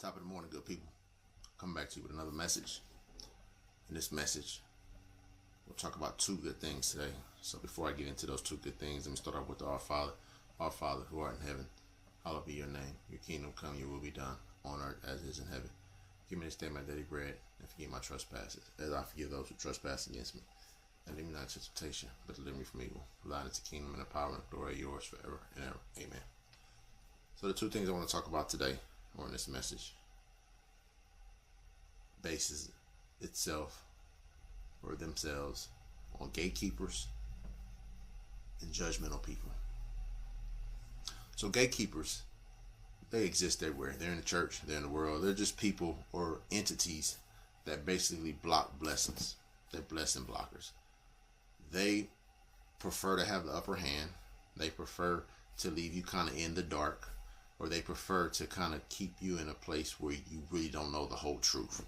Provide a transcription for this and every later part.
Top of the morning, good people. Coming back to you with another message. In this message, we'll talk about two good things today. So before I get into those two good things, let me start off with Our Father. Our Father who art in heaven, hallowed be your name. Your kingdom come, your will be done, on earth as it is in heaven. Give me this day my daily bread, and forgive my trespasses, as I forgive those who trespass against me. And lead me not into temptation, but deliver me from evil. For thine is the kingdom and the power and the glory are yours forever and ever. Amen. So the two things I want to talk about today, or in this message, bases itself or themselves on gatekeepers and judgmental people. So gatekeepers, they exist everywhere. They're in the church, they're in the world. They're just people or entities that basically block blessings. They're blessing blockers. They prefer to have the upper hand. They prefer to leave you kind of in the dark, or they prefer to kind of keep you in a place where you really don't know the whole truth.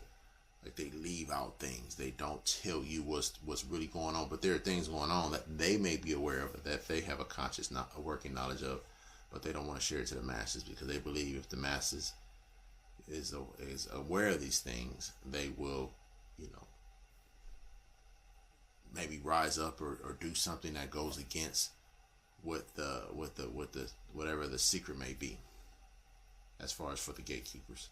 Like they leave out things. They don't tell you what's really going on, but there are things going on that they may be aware of, that they have a working knowledge of, but they don't want to share it to the masses because they believe if the masses is aware of these things, they will, maybe rise up or do something that goes against whatever the secret may be. As far as for the gatekeepers,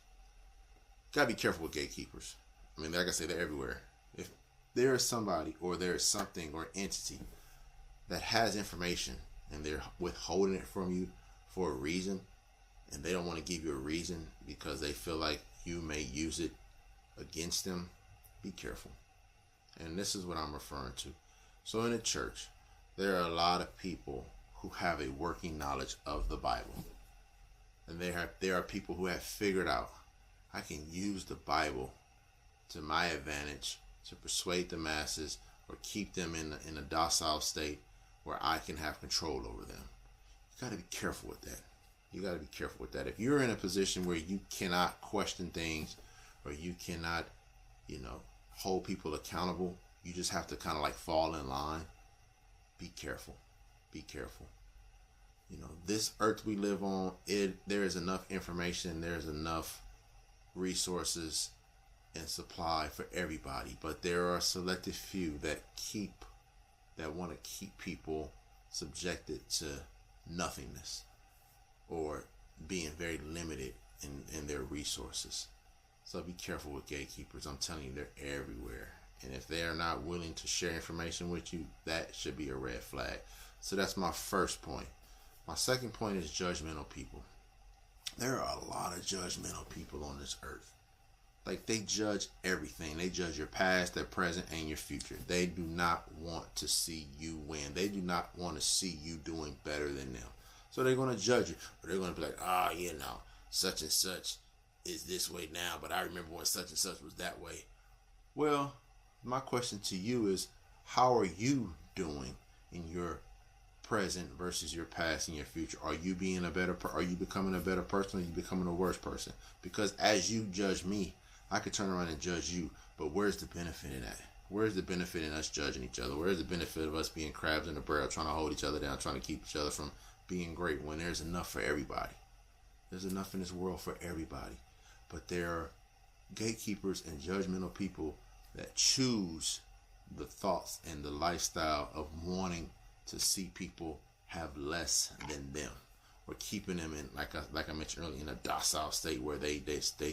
gotta be careful with gatekeepers. I mean, like I say, they're everywhere. If there is somebody or there is something or entity that has information and they're withholding it from you for a reason, and they don't want to give you a reason because they feel like you may use it against them, be careful. And this is what I'm referring to. So in the church, there are a lot of people who have a working knowledge of the Bible. And there are people who have figured out, I can use the Bible to my advantage to persuade the masses or keep them in a docile state where I can have control over them. You got to be careful with that. You got to be careful with that. If you're in a position where you cannot question things or you cannot, hold people accountable, you just have to kind of like fall in line. Be careful. Be careful. This earth we live on, there is enough information, there's enough resources and supply for everybody, but there are a selected few that want to keep people subjected to nothingness or being very limited in their resources. So be careful with gatekeepers. I'm telling you, they're everywhere. And if they are not willing to share information with you, that should be a red flag. So that's my first point. My second point is judgmental people. There are a lot of judgmental people on this earth. Like they judge everything. They judge your past, their present, and your future. They do not want to see you win. They do not want to see you doing better than them. So they're going to judge you. Or they're going to be like, such and such is this way now, but I remember when such and such was that way. Well, my question to you is, how are you doing in your present versus your past and your future? Are you being are you becoming a better person, or are you becoming a worse person? Because as you judge me, I could turn around and judge you, but where's the benefit in that? Where's the benefit in us judging each other? Where's the benefit of us being crabs in the barrel, trying to hold each other down, trying to keep each other from being great when there's enough for everybody? There's enough in this world for everybody. But there are gatekeepers and judgmental people that choose the thoughts and the lifestyle of wanting to see people have less than them, or keeping them in, like I mentioned earlier, in a docile state where they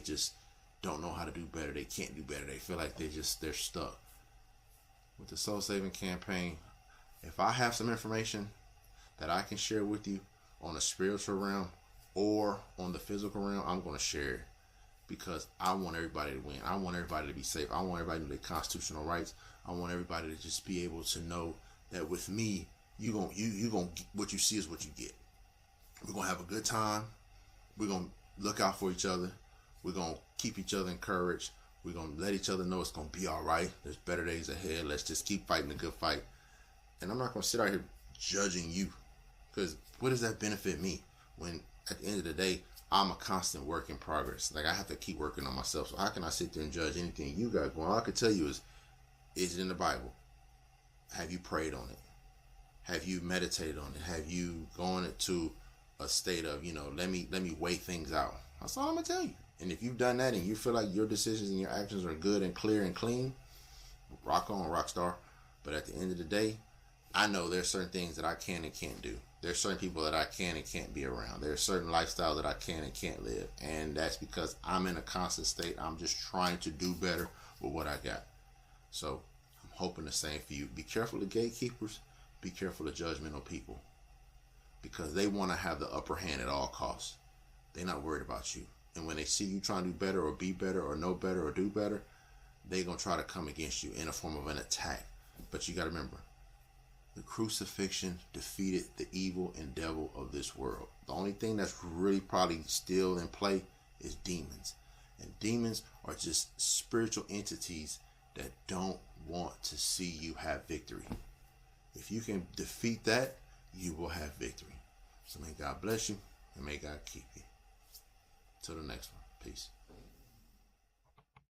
just don't know how to do better. They can't do better. They feel like they're stuck. With the Soul Saving Campaign, if I have some information that I can share with you on a spiritual realm or on the physical realm, I'm going to share it. Because I want everybody to win. I want everybody to be safe. I want everybody to know their constitutional rights. I want everybody to just be able to know that with me, you gonna what you see is what you get. We're gonna have a good time. We're gonna look out for each other. We're gonna keep each other encouraged. We're gonna let each other know it's gonna be all right. There's better days ahead. Let's just keep fighting the good fight. And I'm not gonna sit out here judging you, because what does that benefit me when at the end of the day, I'm a constant work in progress. Like I have to keep working on myself. So how can I sit there and judge anything you got going? All I can tell you is it in the Bible? Have you prayed on it? Have you meditated on it? Have you gone into a state of, let me weigh things out? That's all I'm gonna tell you. And if you've done that and you feel like your decisions and your actions are good and clear and clean, rock on, rock star. But at the end of the day, I know there's certain things that I can and can't do. There's certain people that I can and can't be around. There's certain lifestyles that I can and can't live. And that's because I'm in a constant state. I'm just trying to do better with what I got. So I'm hoping the same for you. Be careful of gatekeepers. Be careful of judgmental people. Because they want to have the upper hand at all costs. They're not worried about you. And when they see you trying to do better or be better or know better or do better, they're going to try to come against you in a form of an attack. But you got to remember, the crucifixion defeated the evil and devil of this world. The only thing that's really probably still in play is demons. And demons are just spiritual entities that don't want to see you have victory. If you can defeat that, you will have victory. So may God bless you and may God keep you. Till the next one. Peace.